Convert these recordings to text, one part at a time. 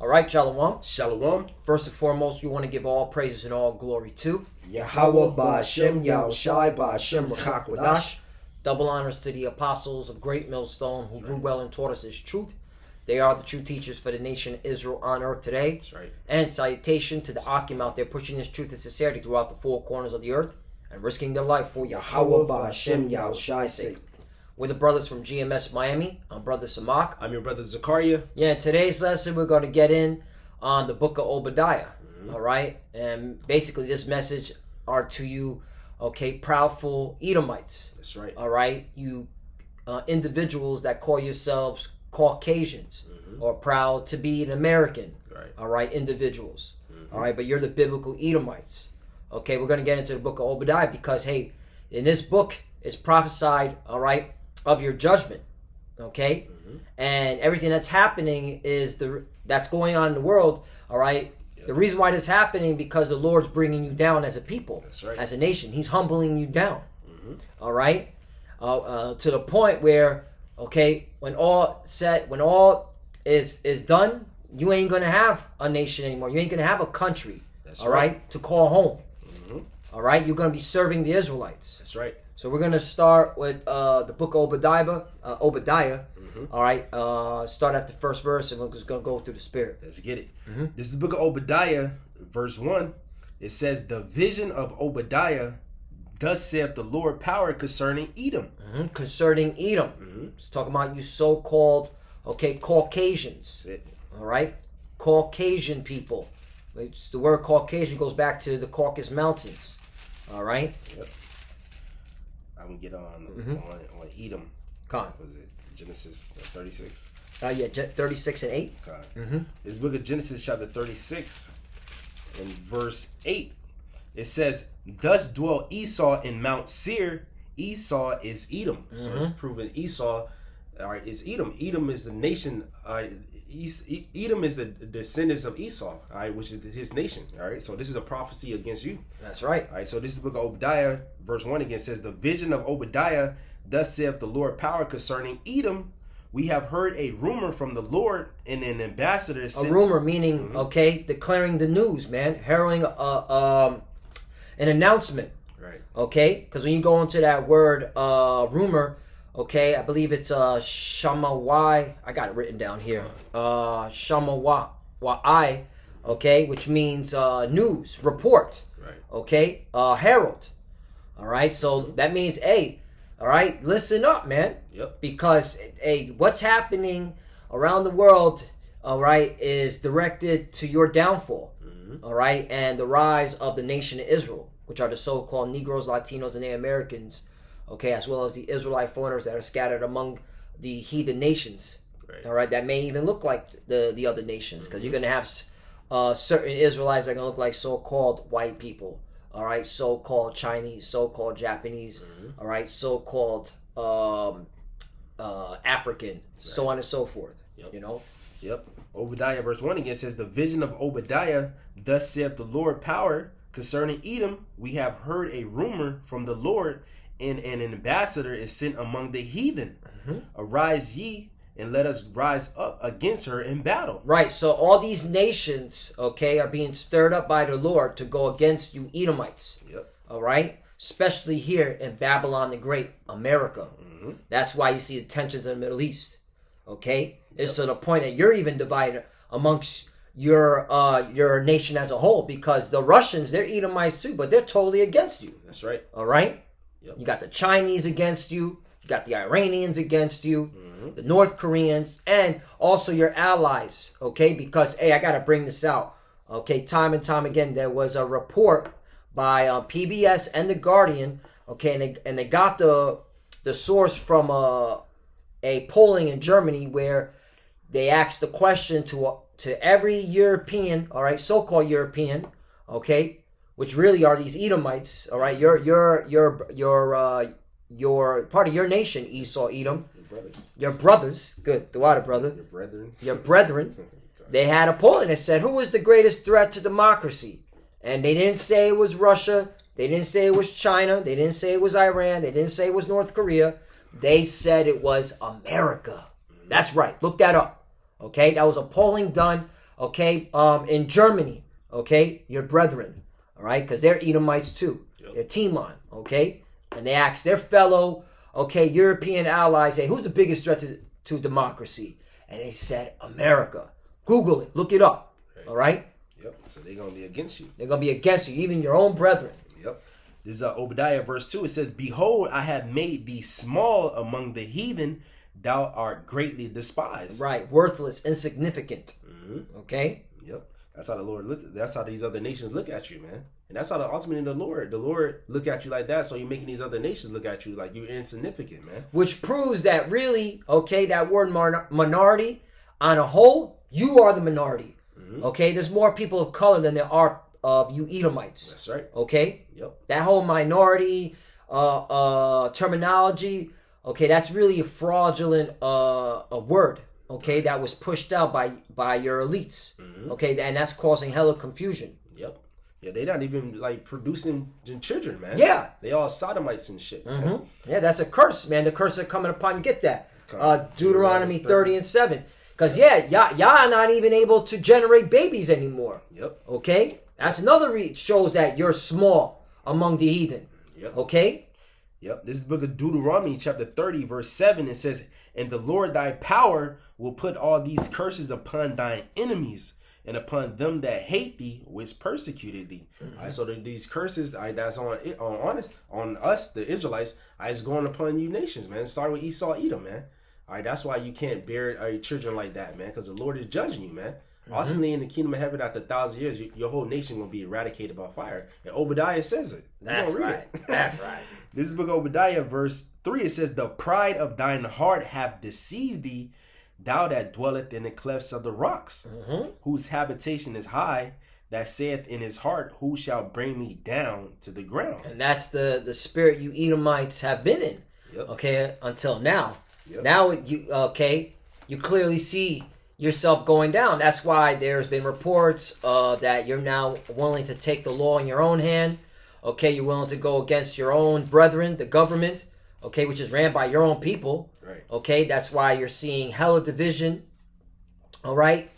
All right, Shalom. Shalom. First and foremost, we want to give all praises and all glory to Yahweh Ba'Shem, Yahushai Ba'Shem, Rachak Wadash. Double honors to the apostles of Great Millstone who grew well and taught us his truth. They are the true teachers for the nation of Israel on earth today. That's right. And salutation to the Akim out there pushing this truth and sincerity throughout the four corners of the earth and risking their life for Yahweh Ba'Shem, Yahushai's sake. We're the brothers from GMS Miami. I'm Brother Samak. I'm your brother Zakaria. Yeah, in today's lesson, we're going to get in on the book of Obadiah. All right? And basically, this message are to you, okay, proudful Edomites. That's right. All right? You individuals that call yourselves Caucasians or proud to be an American. Right. All right? Individuals. All right? But you're the biblical Edomites. Okay? We're going to get into the book of Obadiah because, hey, in this book, it's prophesied, all right, of your judgment, okay, and everything that's happening is that's going on in the world, all right. Yep. The reason why this is happening because the Lord's bringing you down as a people, that's right, as a nation. He's humbling you down, all right, to the point where, okay, when all is done, you ain't gonna have a nation anymore. You ain't gonna have a country, that's all right, to call home. All right, you're gonna be serving the Israelites. That's right. So we're going to start with the book of Obadiah. All right, start at the first verse, and we're just going to go through the Spirit. Let's get it. This is the book of Obadiah, verse 1. It says, the vision of Obadiah, thus saith the Lord power concerning Edom. Concerning Edom. It's talking about you so-called, okay, Caucasians. All right, Caucasian people. The word Caucasian goes back to the Caucasus Mountains. All right? Yep. I'm gonna get on Edom. Con. Was it Genesis 36? Yeah, 36 and 8. This book of Genesis chapter 36 and verse 8. It says, thus dwell Esau in Mount Seir. Esau is Edom. So it's proven Esau, all right, is Edom. Edom is the nation. Edom is the descendants of Esau, all right, which is his nation. All right, so this is a prophecy against you. That's right. All right, so this is the book of Obadiah, verse 1 again says, the vision of Obadiah, thus saith the Lord power concerning Edom. We have heard a rumor from the Lord, and an ambassador sent. A rumor meaning, okay, declaring the news, man, heralding an announcement. Right. Okay, because when you go into that word rumor, okay, I believe it's Shamawai. I got it written down here. Shamawai, okay, which means news, report. Right. Okay, herald. All right, so that means, hey, all right, listen up, man. Yep. Because, hey, what's happening around the world, all right, is directed to your downfall. All right, and the rise of the nation of Israel, which are the so-called Negroes, Latinos, and Native Americans. Okay, as well as the Israelite foreigners that are scattered among the heathen nations. Right. All right, that may even look like the other nations, because you're going to have certain Israelites that are going to look like so-called white people. All right, so-called Chinese, so-called Japanese. All right, so-called African, so on and so forth. Yep. You know. Yep. Obadiah verse 1 again says, the vision of Obadiah, thus saith the Lord power concerning Edom. We have heard a rumor from the Lord, and an ambassador is sent among the heathen. Arise ye, and let us rise up against her in battle. Right, so all these nations, okay, are being stirred up by the Lord to go against you Edomites. Yep. All right? Especially here in Babylon the Great, America. That's why you see the tensions in the Middle East. Okay? It's to the point that you're even divided amongst your nation as a whole, because the Russians, they're Edomites too, but they're totally against you. That's right. All right? Yep. You got the Chinese against you. You got the Iranians against you. The North Koreans, and also your allies. Okay? Because, hey, I got to bring this out. Okay? Time and time again, there was a report by PBS and The Guardian. Okay? And they got the source from a polling in Germany where they asked the question to every European, all right, so-called European, okay, which really are these Edomites, all right, your part of your nation, Esau, Edom, your brothers, good, the water brother, your brethren, they had a poll and it said, who was the greatest threat to democracy? And they didn't say it was Russia, they didn't say it was China, they didn't say it was Iran, they didn't say it was North Korea, they said it was America. That's right, look that up. Okay, that was a polling done okay, in Germany, okay, your brethren, all right, because they're Edomites too. Yep. They're Timon, okay, and they ask their fellow, okay, European allies, hey, who's the biggest threat to democracy? And they said America. Google it, look it up, all right? Yep. So they're gonna be against you. They're gonna be against you, even your own brethren. Yep. This is Obadiah verse 2. It says, "Behold, I have made thee small among the heathen; thou art greatly despised." Right, worthless, insignificant. Mm-hmm. Okay. Yep. That's how the Lord look. That's how these other nations look at you, man. And that's how ultimately the Lord look at you like that. So you're making these other nations look at you like you're insignificant, man. Which proves that really, okay, that word minority, on a whole, you are the minority. Mm-hmm. Okay, there's more people of color than there are of you Edomites. That's right. Okay. Yep. That whole minority terminology, okay, that's really a fraudulent a word. Okay, that was pushed out by your elites. Mm-hmm. Okay, and that's causing hella confusion. Yep. Yeah, they're not even like producing children, man. Yeah. They all sodomites and shit. Mm-hmm. Yeah, that's a curse, man. The curse is coming upon you. Get that. Deuteronomy 30 and 7. Because, y'all are not even able to generate babies anymore. Yep. Okay? That's another shows that you're small among the heathen. Yep. Okay? Yep. This is the book of Deuteronomy, chapter 30, verse 7. It says, "And the Lord thy power will put all these curses upon thine enemies, and upon them that hate thee, which persecuted thee." Mm-hmm. All right, so these curses, that's on us, the Israelites, it's going upon you nations, man. Starting with Esau, Edom, man. All right, that's why you can't bear your children like that, man, because the Lord is judging you, man. Mm-hmm. Ultimately, in the kingdom of heaven, after 1,000 years, your whole nation will be eradicated by fire. And Obadiah says it. That's right. That's right. This is the book of Obadiah, verse 3. It says, "The pride of thine heart hath deceived thee, thou that dwelleth in the clefts of the rocks, Mm-hmm. whose habitation is high, that saith in his heart, who shall bring me down to the ground?" And that's the spirit you Edomites have been in. Yep. Okay, until now. Yep. Now you clearly see yourself going down. That's why there's been reports that you're now willing to take the law in your own hand. Okay, you're willing to go against your own brethren, the government, okay, which is ran by your own people. Right. Okay, that's why you're seeing hella division. All right,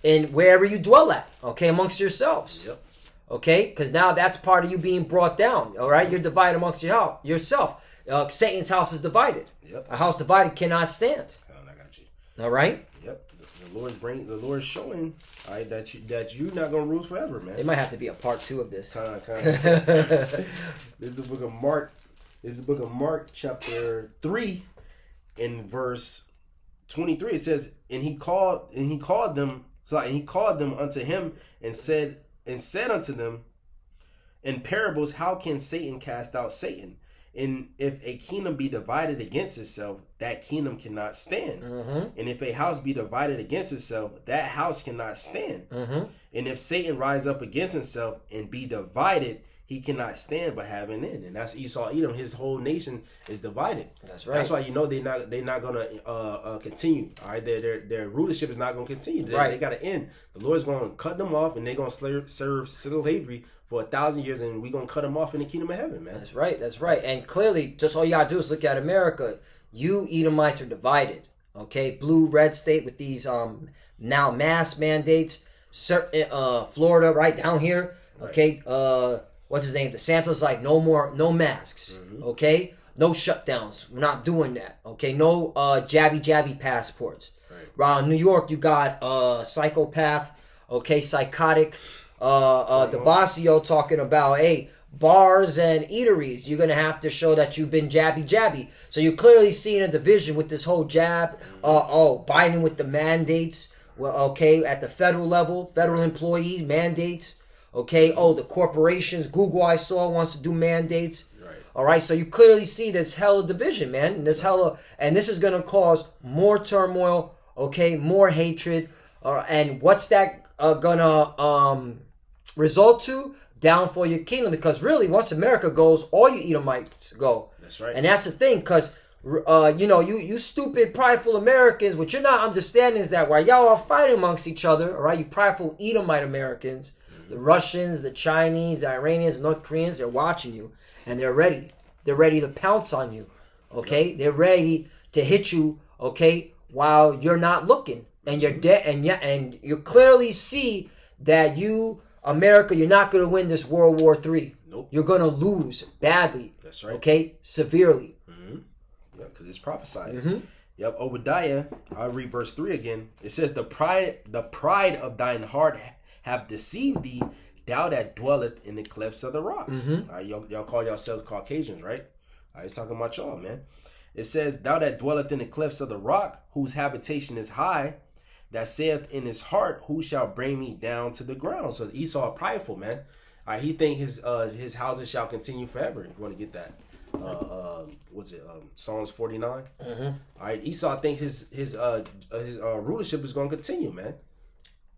in wherever you dwell at, okay, amongst yourselves. Yep. Okay, because now that's part of you being brought down. All right, you're divided amongst yourself. Satan's house is divided. Yep. A house divided cannot stand. Oh, I got you. All right. Yep. The Lord's showing, all right, that you're not gonna rule forever, man. It might have to be a part 2 of this. Kind of. This is the book of Mark. This is the book of Mark, chapter 3, in verse 23. It says, "And he called them unto him, and said unto them in parables, how can Satan cast out Satan? And if a kingdom be divided against itself, that kingdom cannot stand. Mm-hmm. And if a house be divided against itself, that house cannot stand. Mm-hmm. And if Satan rise up against himself and be divided, he cannot stand but have an end." And that's Esau, Edom. His whole nation is divided. That's right. That's why they're not gonna continue. All right, their rulership is not gonna continue. They got to end. The Lord's gonna cut them off, and they're gonna serve slavery for 1,000 years, and we're gonna cut them off in the kingdom of heaven, man. That's right. That's right. And clearly, just all you gotta do is look at America. You Edomites are divided. Okay, blue, red state with these now mask mandates. Certain Florida, right down here. Okay, what's his name? DeSantis like no masks. Mm-hmm. Okay, no shutdowns. We're not doing that. Okay, no jabby passports. Right. Around New York, you got psychopath. Okay, psychotic. De Blasio talking about, hey, bars and eateries, you're gonna have to show that you've been jabby. So you're clearly seeing a division with this whole jab. Biden with the mandates. Well, okay, at the federal level, federal employees mandates. Okay, the corporations, Google I saw wants to do mandates. Right. All right, so you clearly see there's hella division, man. And this is gonna cause more turmoil. Okay, more hatred. And what's that gonna result to? Down for your kingdom, because really once America goes, all you Edomites go. That's right. And that's the thing, because you stupid prideful Americans, what you're not understanding is that while y'all are fighting amongst each other, all right, you prideful Edomite Americans, the Russians, the Chinese, the Iranians, the North Koreans, they're watching you, and they're ready to pounce on you. Okay, they're ready to hit you, okay, while you're not looking. and you're dead, and you clearly see that America, you're not going to win this World War III. Nope. You're going to lose badly. That's right. Okay, severely. Yeah, because it's prophesied. Mm-hmm. Yep, Obadiah. I'll read verse 3 again. It says, the pride of thine heart have deceived thee, thou that dwelleth in the clefts of the rocks. Mm-hmm. All right, y'all call yourselves Caucasians, right? All right, it's talking about y'all, man. It says, thou that dwelleth in the clefts of the rock, whose habitation is high, that saith in his heart, who shall bring me down to the ground? So Esau prideful, man. All right, he think his houses shall continue forever. You want to get that? What's it? Psalms 49. Mm-hmm. All right, Esau think his rulership is going to continue, man.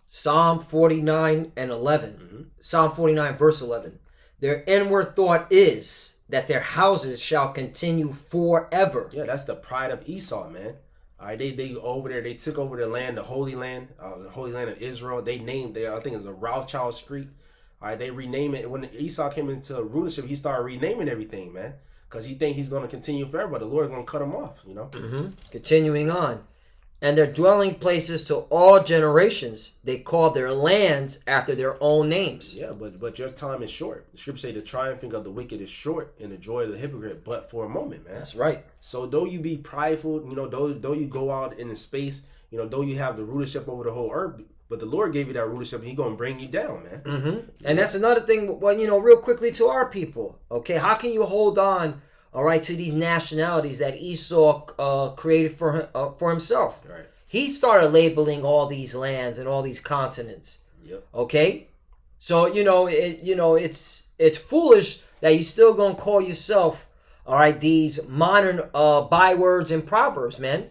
Psalm 49 and 11. Mm-hmm. Psalm 49 verse 11. Their inward thought is that their houses shall continue forever. Yeah, that's the pride of Esau, man. All right, they over there. They took over the land, the Holy Land of Israel. They named there. I think it's a Rothschild Street. All right, they rename it. When Esau came into rulership, he started renaming everything, man, because he think he's going to continue forever, but the Lord is going to cut him off, you know. Mm-hmm. Continuing on. And their dwelling places to all generations, they call their lands after their own names. Yeah, but your time is short. The scripture say the triumphing of the wicked is short and the joy of the hypocrite but for a moment, man. That's right. So though you be prideful, you know, though you go out in the space, you know, though you have the rulership over the whole earth, but the Lord gave you that rulership and He's going to bring you down, man. Mm-hmm. And that's another thing, well, you know, real quickly to our people, okay? How can you hold on, all right, to these nationalities that Esau created for himself? Right. He started labeling all these lands and all these continents. Yep. Okay? So, it's foolish that you're still going to call yourself, all right, these modern bywords and proverbs, man.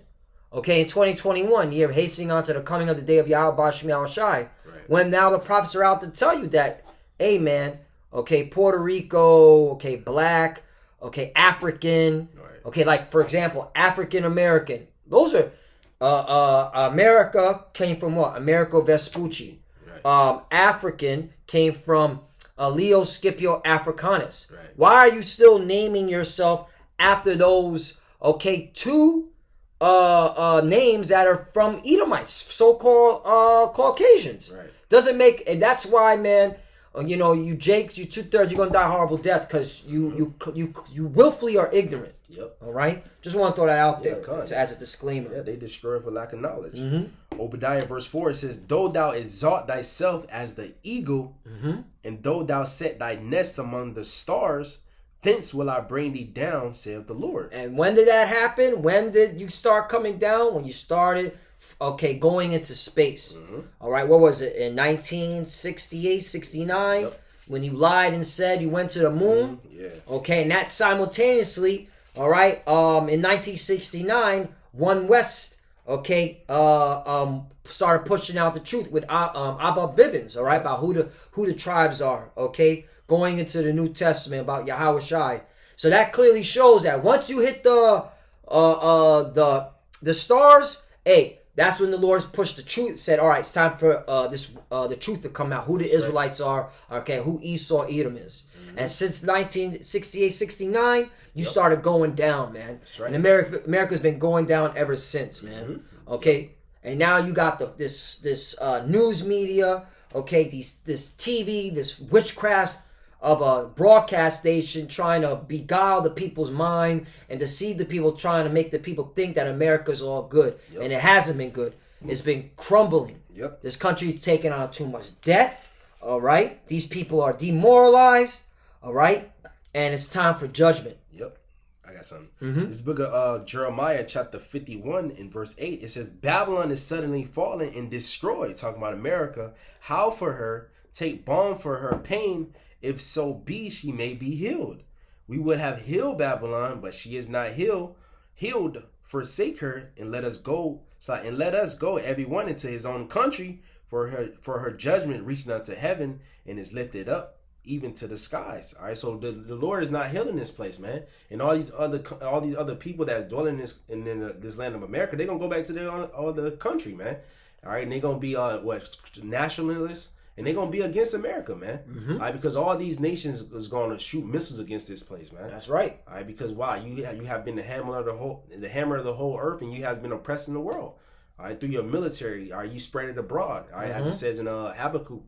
Okay, in 2021, year hastening on to the coming of the day of Yahweh Shem Yahushai, Right. when now the prophets are out to tell you that, hey, man, okay, Puerto Rico, okay, black, okay, African, Right. okay, like, for example, African American. Those are, America came from what? Americo Vespucci. Right. African came from Leo Scipio Africanus. Right. Why are you still naming yourself after those, okay, two names that are from Edomites, so-called Caucasians? Right. Doesn't make, and that's why, man, you Jakes, you 2/3, you're gonna die a horrible death because you willfully are ignorant. Yep. All right, just want to throw that out there God. as a disclaimer. Yeah, they destroy for lack of knowledge. Mm-hmm. Obadiah verse 4, it says, though thou exalt thyself as the eagle, Mm-hmm. and though thou set thy nest among the stars, thence will I bring thee down, saith the Lord. And when did that happen? When did you start coming down? When you started, okay, going into space. Mm-hmm. All right, what was it? In 1968, 69? Yep. When you lied and said you went to the moon? Yeah. Okay, and that simultaneously, all right, in 1969, One West, okay, started pushing out the truth with Abba Bivens, all right, about who the tribes are, okay, going into the New Testament about Yahweh Shai. So that clearly shows that once you hit the stars, hey, that's when the Lord pushed the truth. Said, all right, it's time for the truth to come out. Who the Israelites are, okay, who Esau Edom is. Mm-hmm. And since 1968, 69, you started going down, man. That's right. And America's been going down ever since, man. Mm-hmm. Okay, and now you got this news media, okay, this TV, this witchcraft of a broadcast station trying to beguile the people's mind and deceive the people, trying to make the people think that America's all good. Yep. And it hasn't been good. It's been crumbling. Yep. This country's taking on too much debt. All right. These people are demoralized. All right. And it's time for judgment. Yep. I got something. Mm-hmm. This book of Jeremiah chapter 51 in verse 8, it says, Babylon is suddenly fallen and destroyed. Talking about America. Howl for her, take balm for her pain, if so be she may be healed. We would have healed Babylon, but she is not healed. Forsake her and let us go. Let us go, everyone, into his own country, for her judgment reaching unto heaven and is lifted up even to the skies. All right, so the Lord is not healing this place, man. And all these other people that's dwelling in this land of America, they're gonna go back to their other country, man. All right, and they're gonna be nationalists. And they're going to be against America, man. Mm-hmm. All right, because all these nations is going to shoot missiles against this place, man. That's right. All right, because why? You have been the hammer of the whole earth, and you have been oppressing the world. All right, through your military, all right, you spread it abroad. All right, as it says in Habakkuk.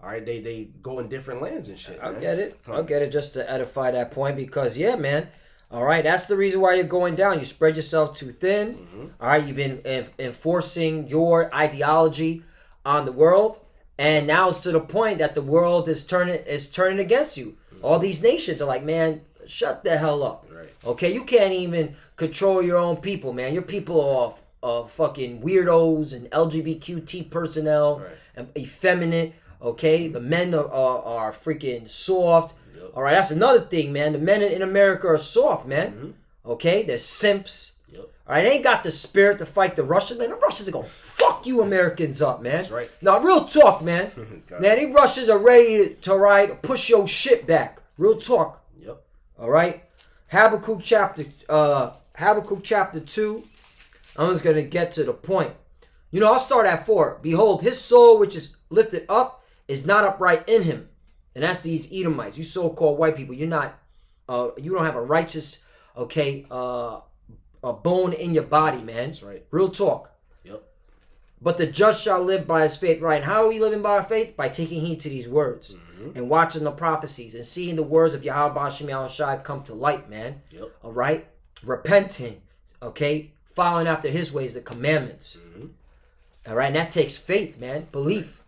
All right, they go in different lands and shit. I'll get it just to edify that point because, yeah, man. All right, that's the reason why you're going down. You spread yourself too thin. All right, you've been enforcing your ideology on the world, and now it's to the point that the world is turning against you. All these nations are like, man, shut the hell up. Right. Okay, you can't even control your own people, man. Your people are fucking weirdos and LGBTQ personnel and effeminate. Okay, the men are freaking soft. Yep. All right, that's another thing, man. The men in America are soft, man. Okay, they're simps. Yep. All right, they ain't got the spirit to fight the Russians, man. The Russians are gonna fuck you Americans up, man. That's right. Now, real talk, man. Now, these Russians are ready to push your shit back. Real talk. Yep. All right, Habakkuk chapter 2. I'm just gonna get to the point. I'll start at 4. Behold, his soul which is lifted up is not upright in him. And that's these Edomites. You so-called white people. You're not, you don't have a righteous, a bone in your body, man. That's right. Real talk. Yep. But the just shall live by his faith. Right. And how are we living by our faith? By taking heed to these words. And watching the prophecies. And seeing the words of Yahweh Hashem Yahushai come to light, man. Yep. All right. Repenting. Okay. Following after his ways, the commandments. All right. And that takes faith, man. Belief.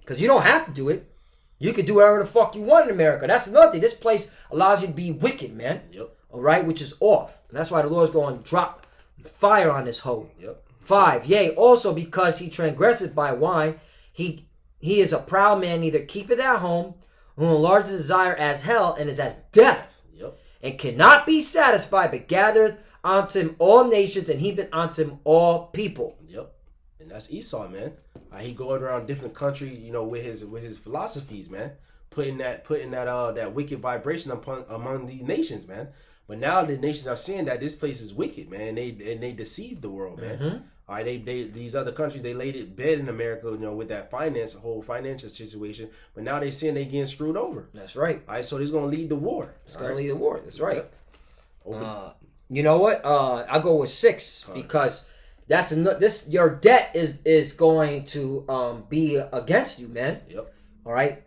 Because you don't have to do it. You can do whatever the fuck you want in America. That's another thing. This place allows you to be wicked, man. Yep. All right, which is off. And that's why the Lord's going to drop fire on this hoe. Yep. 5. Yea, also because he transgresseth by wine, he is a proud man, neither keepeth at home, who enlarges desire as hell, and is as death. Yep. And cannot be satisfied, but gathereth unto him all nations, and heapeth unto him all people. Yep. And that's Esau, man. He going around different countries, with his philosophies, man. Putting that wicked vibration among these nations, man. But now the nations are seeing that this place is wicked, man. And they deceived the world, man. All right, these other countries, they laid it bed in America, with that whole financial situation. But now they seeing they getting screwed over. That's right. All right, so it's gonna lead to war. It's gonna lead to war. That's right. Yep. You know what? I'll go with 6 because your debt is going to be against you, man. Yep. All right.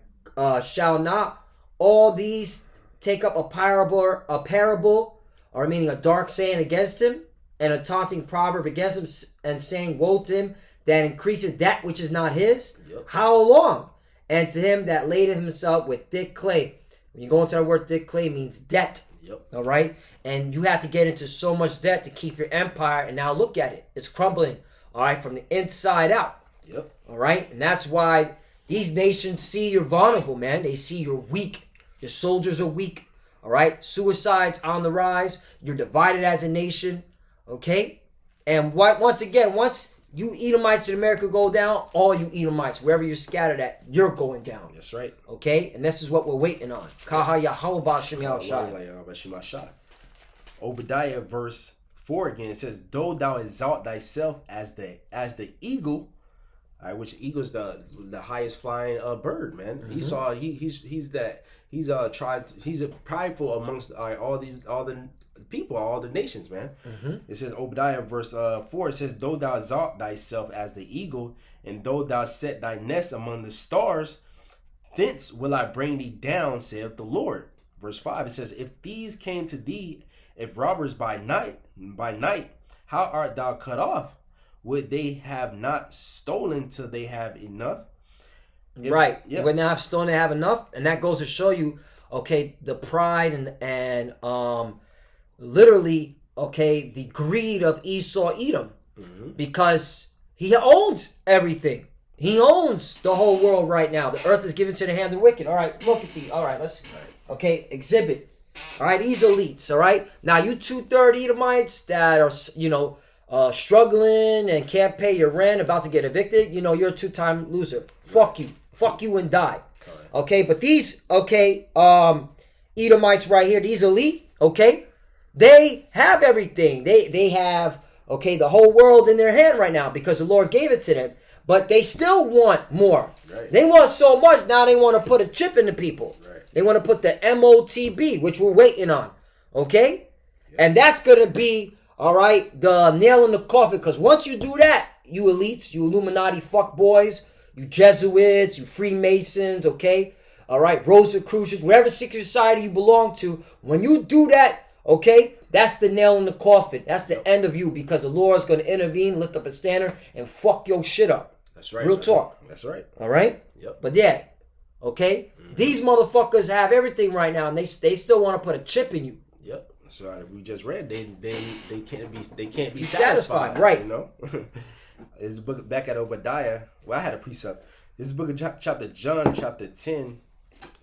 Shall not all these take up a parable, or meaning a dark saying against him, and a taunting proverb against him, and saying, woe to him that increaseth that which is not his? Yep. How long? And to him that ladeth himself with thick clay. When you go into that word thick clay, it means debt. Yep. All right. And you have to get into so much debt to keep your empire. And now look at it. It's crumbling. All right. From the inside out. Yep. All right. And that's why these nations see you're vulnerable, man. They see you're weak. Your soldiers are weak. All right. Suicide's on the rise. You're divided as a nation. Okay. And once you Edomites in America go down, all you Edomites, wherever you're scattered at, you're going down. That's right. Okay? And this is what we're waiting on. Kaha Yahweh Bashem Yahushai. Obadiah verse 4 again, it says, though thou exalt thyself as the eagle, which eagle is the highest flying bird, man. Esau, he's prideful amongst all the people, all the nations, man. It says Obadiah verse 4, it says, though thou exalt thyself as the eagle, and though thou set thy nest among the stars, thence will I bring thee down, saith the Lord. Verse 5, it says, if these came to thee, if robbers by night, how art thou cut off? Would they have not stolen till they have enough? Right. When they have stolen, they have enough. And that goes to show you, okay, the pride and literally, okay, the greed of Esau Edom. Because he owns everything. He owns the whole world right now. The earth is given to the hand of the wicked. All right, look at the. All right, let's. Okay, exhibit. All right, these elites. All right, now you 2/3 Edomites that are struggling and can't pay your rent, about to get evicted. You're a 2-time loser. Fuck you and die. Okay, but these Edomites right here, these elite. Okay, they have everything. They have the whole world in their hand right now because the Lord gave it to them. But they still want more. Right. They want so much now. They want to put a chip in the people. Right. They want to put the MOTB, which we're waiting on. Okay? Yep. And that's going to be, all right, the nail in the coffin. Because once you do that, you elites, you Illuminati fuckboys, you Jesuits, you Freemasons, okay? All right, Rosicrucians, whatever secret society you belong to, when you do that, okay, that's the nail in the coffin. That's the end of you, because the Lord's going to intervene, lift up a standard, and fuck your shit up. That's right. Real man. talk. That's right. All right? Yep. But yeah, okay? These motherfuckers have everything right now, and they still want to put a chip in you. Yep. So we just read they can't be satisfied, satisfied, right? You know. This book back at Obadiah. Well, I had a precept. This is book of chapter John, chapter 10,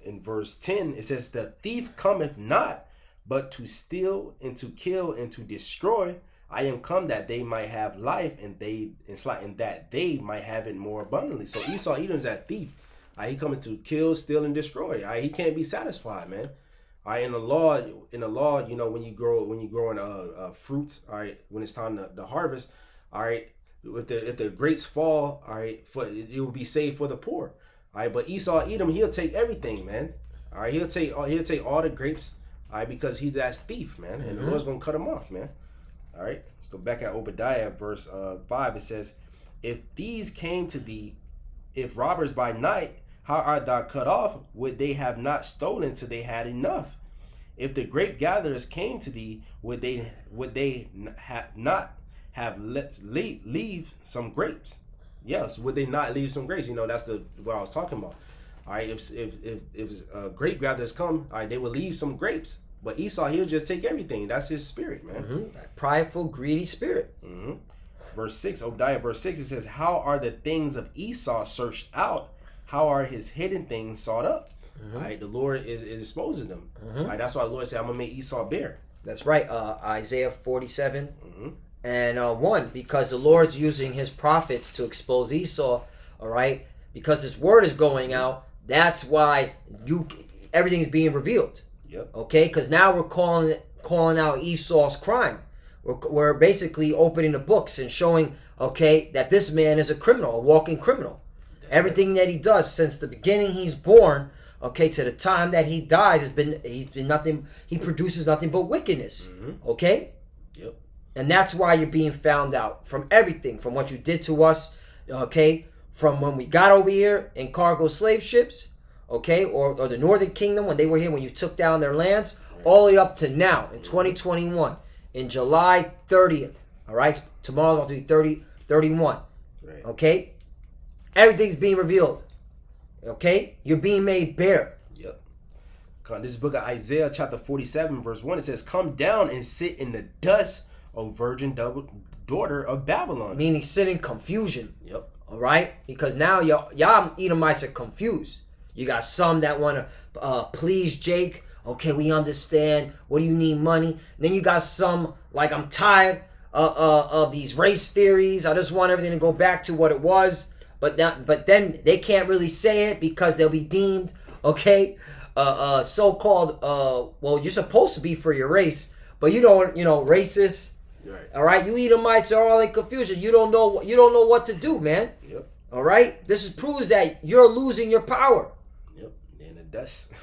in verse 10. It says, "The thief cometh not, but to steal and to kill and to destroy. I am come that they might have life, and that they might have it more abundantly." So Esau, Edom's that thief. He coming to kill, steal, and destroy. He can't be satisfied, man. In the law, you know, when you growing fruits, all right, when it's time to harvest, all right, if the grapes fall, all right, it will be saved for the poor, all right. But Esau, Edom, he'll take everything, man. All right, he'll take all the grapes, all right, because he's that thief, man, and the Lord's gonna cut him off, man. All right. So back at Obadiah, verse 5, it says, "If these came to thee, if robbers by night, how art thou cut off? Would they have not stolen till they had enough? If the grape gatherers came to thee, would they not have leave some grapes?" Yes, would they not leave some grapes? You know, that's what I was talking about. All right, if grape gatherers come, all right, they will leave some grapes. But Esau, he'll just take everything. That's his spirit, man. That prideful, greedy spirit. Verse 6, Obadiah, verse 6, it says, "How are the things of Esau searched out? How are his hidden things sought up?" All right, the Lord is exposing them. All right, that's why the Lord said, "I'm going to make Esau bare." That's right. Isaiah 47 and 1. Because the Lord's using his prophets to expose Esau, all right? Because this word is going out, that's why everything's being revealed. Yep. Okay? Because now we're calling out Esau's crime. We're basically opening the books and showing, okay, that this man is a criminal, a walking criminal. Everything that he does since the beginning he's born, okay, to the time that he dies, he's been nothing. He produces nothing but wickedness. Okay. Yep. And that's why you're being found out from everything, from what you did to us. Okay, from when we got over here in cargo slave ships. Okay, or the Northern Kingdom when they were here, when you took down their lands, all the way up to now in 2021, in July 30th. All right, tomorrow's going to be 31. Right. Okay. Everything's being revealed. Okay? You're being made bare. Yep. This is book of Isaiah, chapter 47, verse 1. It says, "Come down and sit in the dust, O virgin daughter of Babylon." Meaning sit in confusion. Yep. All right? Because now y'all Edomites are confused. You got some that want to please Jake. Okay, we understand. What do you need money? And then you got some, like, I'm tired of these race theories. I just want everything to go back to what it was. But then they can't really say it because they'll be deemed, okay, so-called, well, you're supposed to be for your race, but racist. Right. All right, you Edomites are all in confusion. You don't know what to do, man. Yep. All right, this proves that you're losing your power. Yep. In the dust.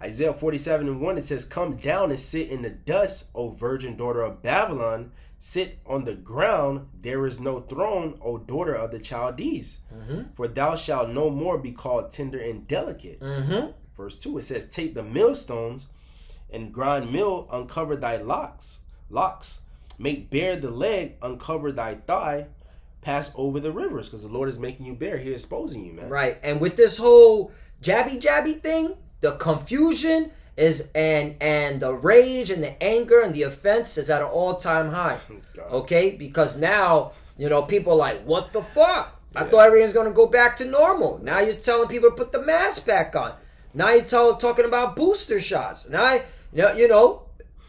Isaiah 47 and 1, it says, "Come down and sit in the dust, O virgin daughter of Babylon. Sit on the ground, there is no throne, O daughter of the Chaldees. For thou shalt no more be called tender and delicate." Verse 2, it says, "Take the millstones and grind meal, uncover thy locks. Make bare the leg, uncover thy thigh, pass over the rivers." Because the Lord is making you bare. He's exposing you, man. Right. And with this whole jabby thing, the confusion is and the rage and the anger and the offense is at an all-time high. Okay? Because now, people are like, what the fuck? I thought everything's going to go back to normal. Now you're telling people to put the mask back on. Now you're talking about booster shots. Now,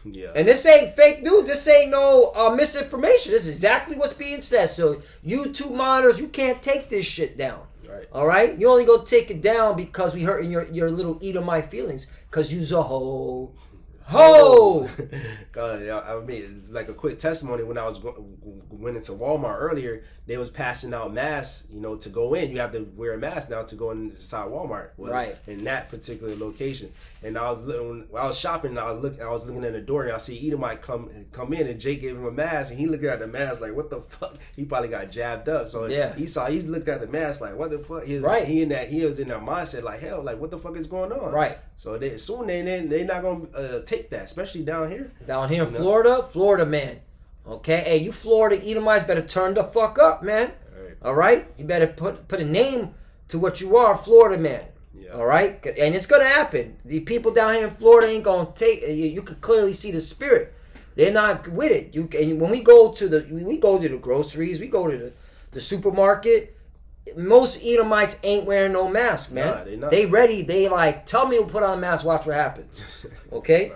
Yeah. And this ain't fake news. This ain't no misinformation. This is exactly what's being said. So YouTube monitors, you can't take this shit down. Right. All right? You only go take it down because we hurting your little Edomite feelings. Because you's a hoe. Ho! I mean, like a quick testimony. When I went into Walmart earlier, they was passing out masks. You know, to go in, you have to wear a mask now to go inside Walmart. Right. In that particular location, and I was shopping. I was looking at the door, and I see Edomite come in, and Jake gave him a mask, and he looked at the mask like, "What the fuck?" He probably got jabbed up. So he looked at the mask like, "What the fuck?" He was in that mindset like, "Hell, like what the fuck is going on?" Right. So soon they're not gonna take that, especially down here. Down here in Florida, man. Okay, hey, you Florida Edomites better turn the fuck up, man. All right, you better put a name to what you are, Florida man. Yeah. All right, and it's gonna happen. The people down here in Florida ain't gonna take. You can clearly see the spirit. They're not with it. When we go to the groceries, we go to the supermarket. Most Edomites ain't wearing no mask, man. Nah, they not. They ready. They like, tell me to put on a mask. Watch what happens. Okay.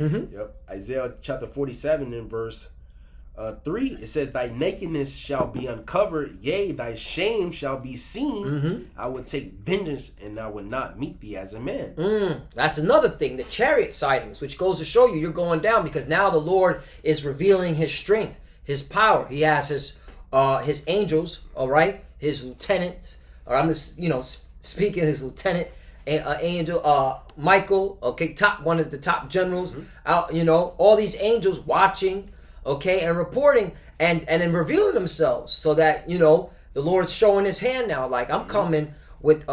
Yep. Isaiah chapter 47 in verse 3, it says, "Thy nakedness shall be uncovered, yea, thy shame shall be seen. I would take vengeance, and I would not meet thee as a man." That's another thing, the chariot sightings, which goes to show you're going down, because now the Lord is revealing His strength, His power. He has His angels, all right, His lieutenants, or I'm just speaking His lieutenant. Angel Michael, okay, one of the top generals, out, all these angels watching, okay, and reporting and then revealing themselves, so that the Lord's showing His hand now, like, I'm coming with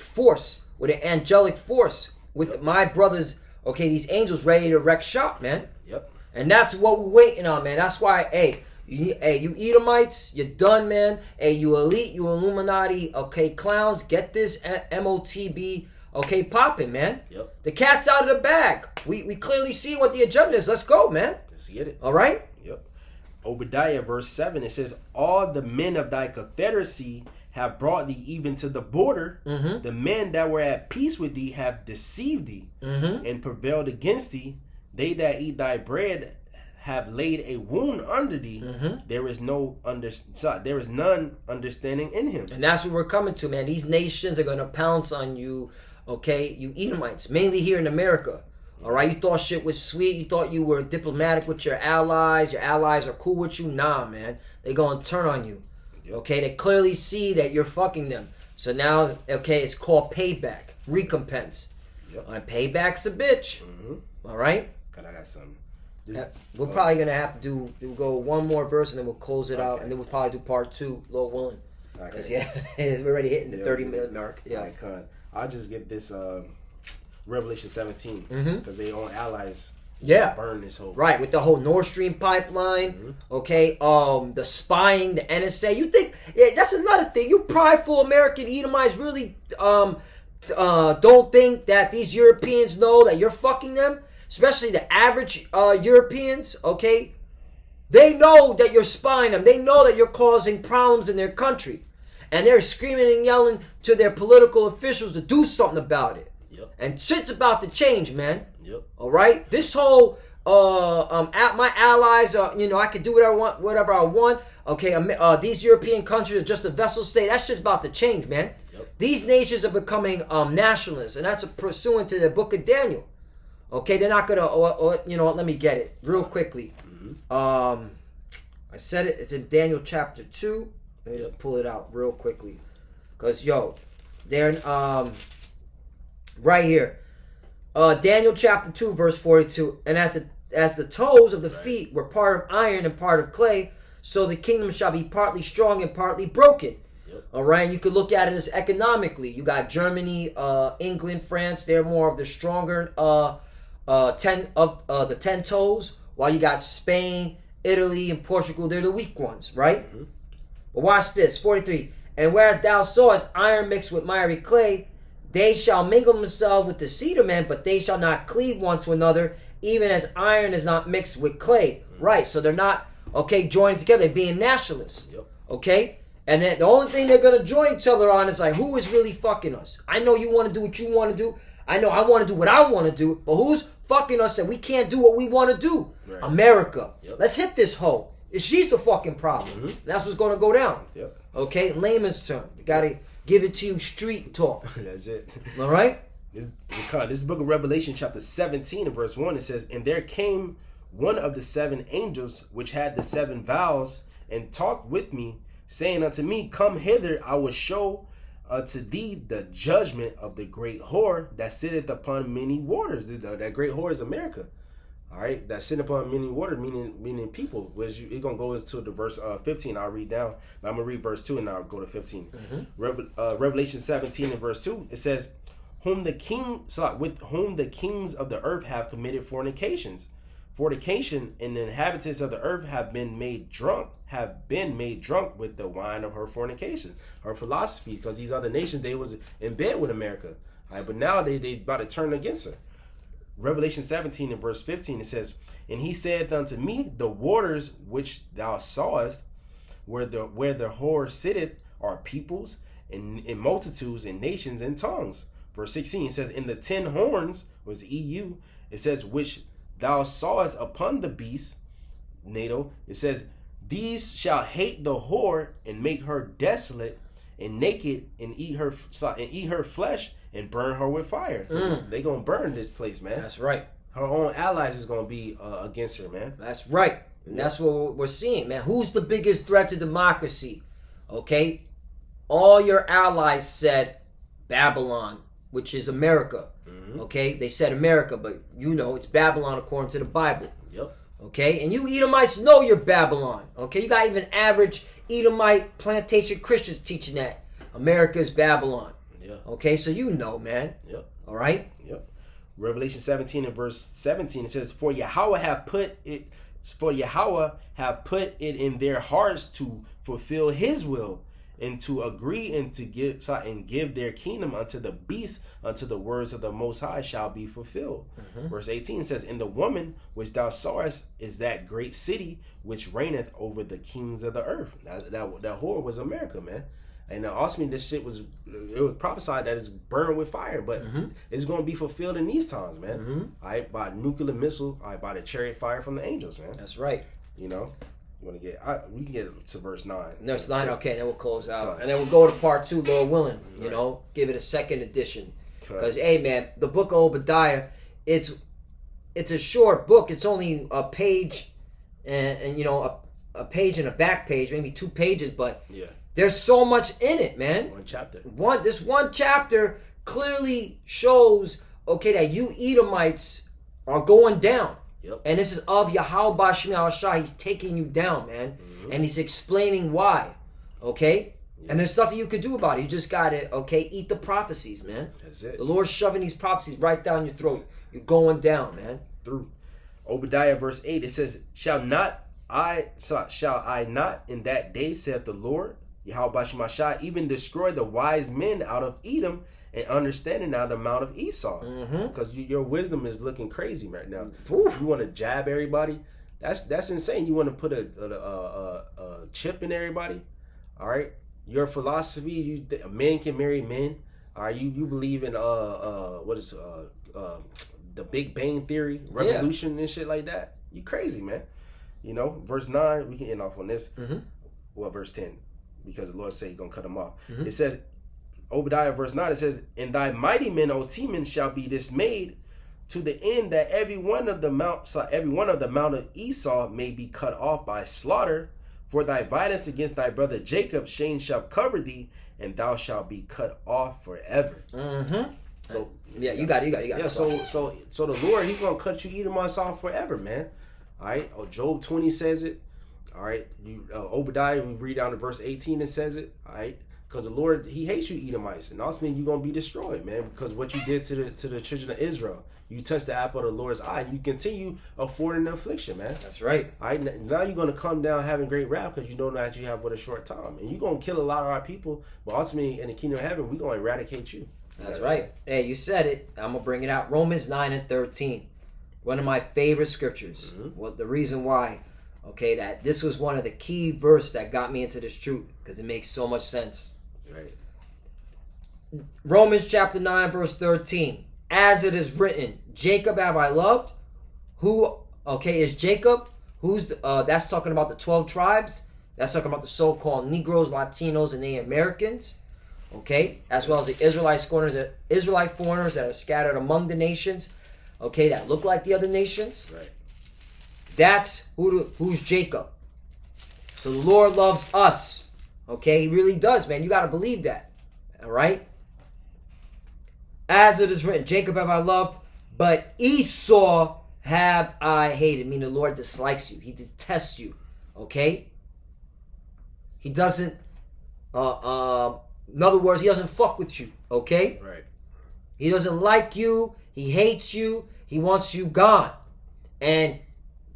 force, with an angelic force, with my brothers, okay, these angels ready to wreck shop, man. Yep. And that's what we're waiting on, man. That's why, you Edomites, you're done, man. Hey, you elite, you Illuminati, okay, clowns, get this MOTB, okay, popping, man. Yep. The cat's out of the bag. We clearly see what the agenda is. Let's go, man. Let's get it. All right? Yep. Obadiah verse 7, it says, "All the men of thy confederacy have brought thee even to the border. The men that were at peace with thee have deceived thee and prevailed against thee. They that eat thy bread have laid a wound under thee. There is none understanding in him." And that's what we're coming to, man. These nations are going to pounce on you, okay, you Edomites, mainly here in America. All right, you thought shit was sweet. You thought you were diplomatic with your allies. Your allies are cool with you. Nah, man. They're going to turn on you. Okay, they clearly see that you're fucking them. So now, okay, it's called payback, recompense. All right, payback's a bitch. All right? God, I got something. We're probably going to have to go one more verse, and then we'll close it out. And then we'll probably do part 2, Lord willing. Because, we're already hitting the 30-minute mark. Yeah. Right, I'll just get this Revelation 17, because they own allies. Burn this whole with the whole Nord Stream pipeline. Okay, the spying, the NSA. You think that's another thing? You prideful American Edomites really don't think that these Europeans know that you're fucking them, especially the average Europeans. Okay, they know that you're spying them. They know that you're causing problems in their country, and they're screaming and yelling to their political officials to do something about it. And shit's about to change, man. All right. This whole my allies are, I can do whatever I want. Okay. These European countries are just a vessel state. That's just about to change, man. These nations are becoming nationalists, and that's pursuant to the book of Daniel. Okay. They're not gonna. Let me get it real quickly. I said it. It's in Daniel chapter 2. Let me just pull it out real quickly, cause they're right here. Daniel chapter 2 verse 42, "And as the toes of the feet were part of iron and part of clay, so the kingdom shall be partly strong and partly broken." All right, and you could look at it as economically. You got Germany, England, France. They're more of the stronger 10 toes, while you got Spain, Italy, and Portugal. They're the weak ones, right? But watch this, 43. "And whereas thou sawest iron mixed with miry clay, they shall mingle themselves with the seed of men, but they shall not cleave one to another, even as iron is not mixed with clay." Right, so they're not, joining together. They're being nationalists. Okay? And then the only thing they're going to join each other on is like, who is really fucking us? I know you want to do what you want to do. I know I want to do what I want to do. But who's fucking us that we can't do what we want to do? Right. America. Let's hit this hoe. She's the fucking problem. That's what's going to go down. Okay? Layman's term. You got to give it to you street talk. That's it. All right? This is the book of Revelation, chapter 17, and verse 1. It says, "And there came one of the 7 angels, which had the 7 vials, and talked with me, saying unto me, Come hither, I will show unto thee the judgment of the great whore that sitteth upon many waters." That great whore is America. All right, that sitting upon many waters, meaning people. Which it's gonna go into the verse 15. I'll read down. But I'm gonna read verse 2, and I'll go to 15. Revelation 17 and verse 2. It says, with whom the kings of the earth have committed fornication, and the inhabitants of the earth have been made drunk with the wine of her fornication, her philosophy, because these other nations, they was in bed with America. All right, but now they about to turn against her. Revelation 17 and verse 15, it says, "And he said unto me, The waters which thou sawest, where the whore sitteth, are peoples, and in multitudes, and nations, and tongues." Verse 16, it says, "In the 10 horns," was EU, it says, "which thou sawest upon the beast," NATO, it says, "These shall hate the whore, and make her desolate, and naked, and eat her flesh, and burn her with fire." They gonna burn this place, man. That's right. Her own allies is gonna be against her, man. That's right. And that's what we're seeing, man. Who's the biggest threat to democracy? Okay? All your allies said Babylon, which is America. Okay? They said America, but you know it's Babylon according to the Bible. Yep. Okay? And you Edomites know you're Babylon. Okay? You got even average Edomite plantation Christians teaching that America is Babylon. Yeah. Okay? So you know, man. Yep. All right? Yep. Revelation 17 and verse 17, it says, For Yahweh have put it in their hearts to fulfill his will, and to agree, and to give their kingdom unto the beast, unto the words of the Most High shall be fulfilled. Verse 18 says, "And the woman which thou sawest is that great city which reigneth over the kings of the earth." That whore was America, man. And also, this shit was prophesied that it's burned with fire, but it's going to be fulfilled in these times, man. All right, by nuclear missile, all right, by the chariot fire from the angels, man. That's right. You know, you want to get? We can get to verse 9. Verse 9. Okay, then we'll close out, and then we'll go to part 2, Lord willing. You know, give it a second edition. Because hey, man, the book of Obadiah, it's a short book. It's only a page, and you know, a page and a back page, maybe 2 pages, but yeah. There's so much in it, man. One chapter. This one chapter clearly shows, okay, that you Edomites are going down. Yep. And this is of Yahweh Shem Yahushua. He's taking you down, man. And he's explaining why. Okay? Yep. And there's nothing you can do about it. You just got to, okay, eat the prophecies, man. That's it. The Lord's shoving these prophecies right down your throat. You're going down, man. Through Obadiah verse 8, it says, Shall I not in that day, saith the Lord, Yahweh Shem Yahushua, even destroy the wise men out of Edom, and understanding out of the mount of Esau? Because your wisdom is looking crazy right now. You want to jab everybody? That's insane. You want to put a chip in everybody? All right. Your philosophy, men can marry men. All right. You believe in what is the Big Bang Theory, revolution and shit like that? You crazy, man. You know, verse 9, we can end off on this. Well, verse 10, because the Lord said he's going to cut them off. It says, Obadiah verse 9, it says, And thy mighty men, O Teman, shall be dismayed, to the end that every one of the mount of Esau may be cut off by slaughter. For thy violence against thy brother Jacob, shame shall cover thee, and thou shalt be cut off forever. So yeah, you got it. Yeah, so the Lord, he's gonna cut you Edomites off forever, man. All right. Oh, Job 20 says it. All right. Obadiah, we read down to verse 18, it says it. All right. Because the Lord, he hates you Edomites, and ultimately you're gonna be destroyed, man. Because what you did to the children of Israel, you touched the apple of the Lord's eye. You continue affording the affliction, man. That's right. All right. Now you're gonna come down having great wrath because you know that you have but a short time, and you're gonna kill a lot of our people. But ultimately, in the kingdom of heaven, we're gonna eradicate you. That's right. Hey, you said it. I'm gonna bring it out. Romans 9 and 13. One of my favorite scriptures. Well, the reason why, okay, that this was one of the key verse that got me into this truth, because it makes so much sense. Right. Romans chapter 9 verse 13. As it is written, Jacob have I loved. Who, okay, is Jacob? Who's that's talking about the 12 tribes. That's talking about the so-called Negroes, Latinos, and Native Americans. okay, as well as the Israelite foreigners that are scattered among the nations, okay, that look like the other nations. Right. That's who's Jacob. So the Lord loves us. Okay, he really does, man. You got to believe that. All right? As it is written, Jacob have I loved, but Esau have I hated. Meaning the Lord dislikes you. He detests you. Okay? He doesn't, in other words, he doesn't fuck with you. Okay? Right. He doesn't like you. He hates you. He wants you gone. And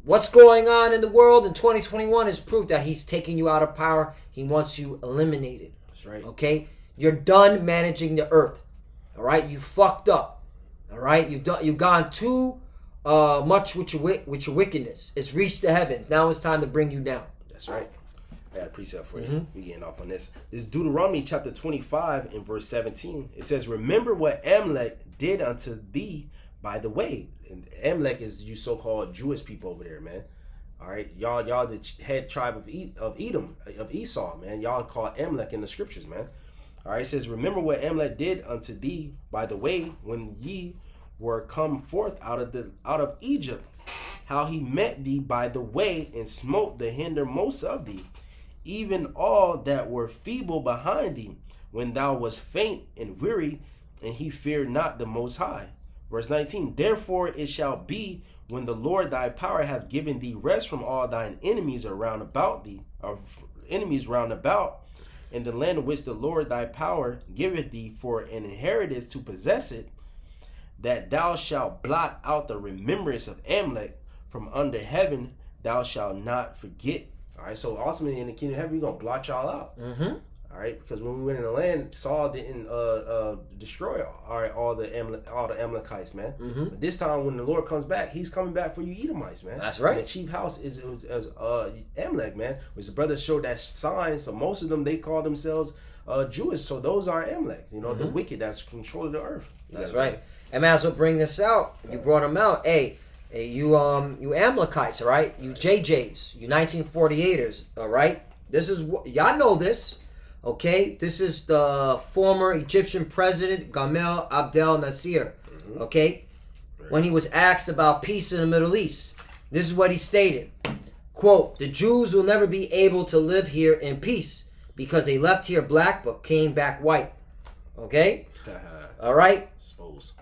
what's going on in the world in 2021 is proof that he's taking you out of power. He wants you eliminated. That's right. Okay? You're done managing the earth. All right? You fucked up. All right? You've gone too much with your wickedness. It's reached the heavens. Now it's time to bring you down. That's right. I got a precept for you. We getting off on this. This is Deuteronomy chapter 25 and verse 17. It says, "Remember what Amalek did unto thee by the way." And Amalek is you so-called Jewish people over there, man. All right, y'all the head tribe of Edom, of Esau, man. Y'all call Amalek in the scriptures, man. All right, it says, "Remember what Amalek did unto thee by the way when ye were come forth out of Egypt, how he met thee by the way and smote the hindermost of thee, even all that were feeble behind thee, when thou wast faint and weary, and he feared not the Most High." Verse 19, "Therefore it shall be when the Lord thy power hath given thee rest from all thine enemies around about thee, or enemies round about, in the land which the Lord thy power giveth thee for an inheritance to possess it, that thou shalt blot out the remembrance of Amalek from under heaven, thou shalt not forget." All right, so ultimately in the kingdom of heaven, we're going to blot y'all out. All right, because when we went in the land, Saul didn't destroy all the Amalekites, man. But this time, when the Lord comes back, he's coming back for you Edomites, man. That's right. And the chief house is Amalek, man, which the brothers showed that sign. So most of them, they call themselves Jewish. So those are Amalek, the wicked that's controlling the earth. That's right. And man, so bring this out. You brought them out. Hey, you Amalekites, all right? You JJs, you 1948ers, all right? This is y'all know this. Okay, this is the former Egyptian president Gamal Abdel Nasser. Okay, when he was asked about peace in the Middle East, this is what he stated: "Quote, the Jews will never be able to live here in peace because they left here black but came back white." Okay, all right,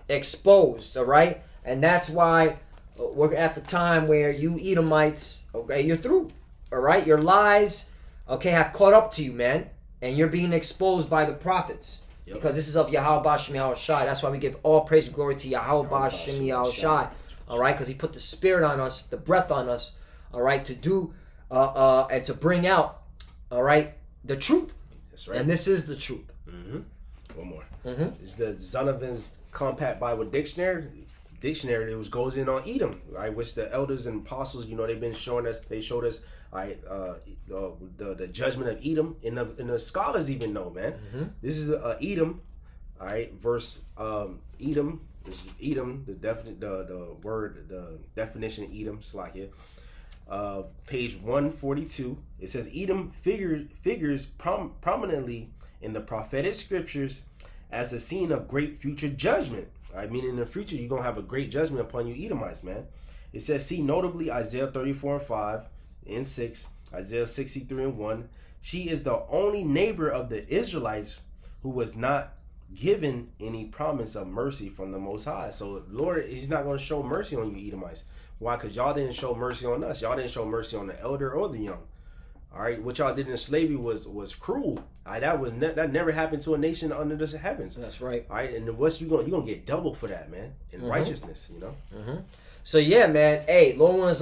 exposed. All right, and that's why we're at the time where you Edomites, okay, you're through. All right, your lies, okay, have caught up to you, man. And you're being exposed by the prophets. Yep. Because this is of Yahweh Bashem Yahweh Shai. That's why we give all praise and glory to Yahweh Bashem Yahweh Shai. All right? Because he put the spirit on us, the breath on us, all right, to do and to bring out, all right, the truth. That's right. And this is the truth. One more. It's the Zondervan's Compact Bible Dictionary. It goes in on Edom, right? Which the elders and apostles, they've been showing us. They showed us, right, the judgment of Edom, and the scholars even know, man. This is Edom, all right. Verse Edom is Edom. The definition of Edom, Slakia. Page 142. It says Edom figures prominently in the prophetic scriptures as a scene of great future judgment. I mean, in the future, you're going to have a great judgment upon you Edomites, man. It says, see notably Isaiah 34 and 5 and 6, Isaiah 63 and 1. She is the only neighbor of the Israelites who was not given any promise of mercy from the Most High. So, Lord, he's not going to show mercy on you Edomites. Why? Because y'all didn't show mercy on us. Y'all didn't show mercy on the elder or the young. All right, what y'all did in slavery was cruel. All right, that never happened to a nation under the heavens. That's right. All right, and what's you're gonna get double for that, man, in righteousness, So yeah, man. Hey, Lord willing,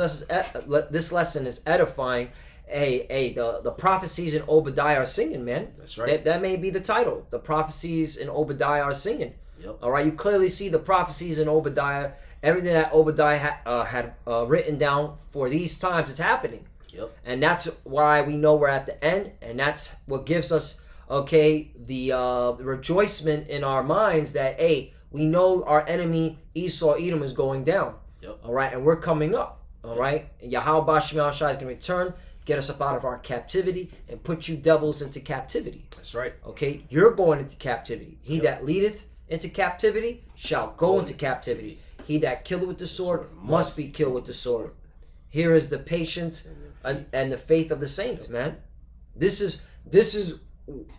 this lesson is edifying. Hey, the prophecies in Obadiah are singing, man. That's right. That may be the title. The prophecies in Obadiah are singing. Yep. All right, you clearly see the prophecies in Obadiah. Everything that Obadiah had written down for these times is happening. Yep. And that's why we know we're at the end, and that's what gives us, okay, the rejoicement in our minds that, hey, we know our enemy Esau, Edom, is going down. Yep. All right, and we're coming up. All right, and Yahweh Bashem Yahweh Shai is going to return, get us up out of our captivity, and put you devils into captivity. That's right. Okay, you're going into captivity. He Yep. that leadeth into captivity shall go into captivity. He that killeth with the sword must be killed with the sword. Here is the patience and the faith of the saints, man. This is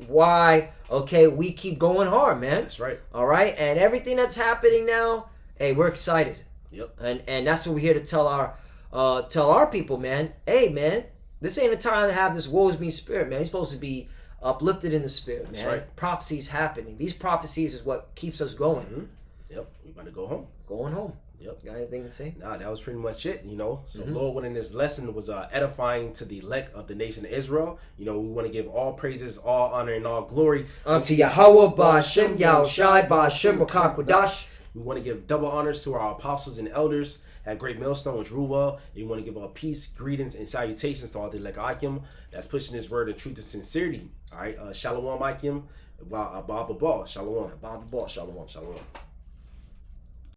why, okay, we keep going hard, man. That's right. All right, and everything that's happening now, hey, we're excited. Yep. And that's what we're here to tell our people, man. Hey, man, this ain't a time to have this woes me spirit, man. You're supposed to be uplifted in the spirit, man. That's right. Prophecies happening. These prophecies is what keeps us going. Mm-hmm. Yep. We about to go home. Going home. Yep. Got anything to say? Nah, that was pretty much it, you know. So Lord willing, this lesson was edifying to the elect of the nation of Israel. You know, we want to give all praises, all honor, and all glory Unto Yahweh, Ba'Shem, Yahushai, Ba'Shem, Rakakwadash. We want to give double honors to our apostles and elders at Great Millstone, which rule well. And we want to give all peace, greetings, and salutations to all the elect Akim that's pushing this word of truth and sincerity. All right, Shalom Akim, Abba Ball, Shalom. Bob the ball. Shalom. Shalom.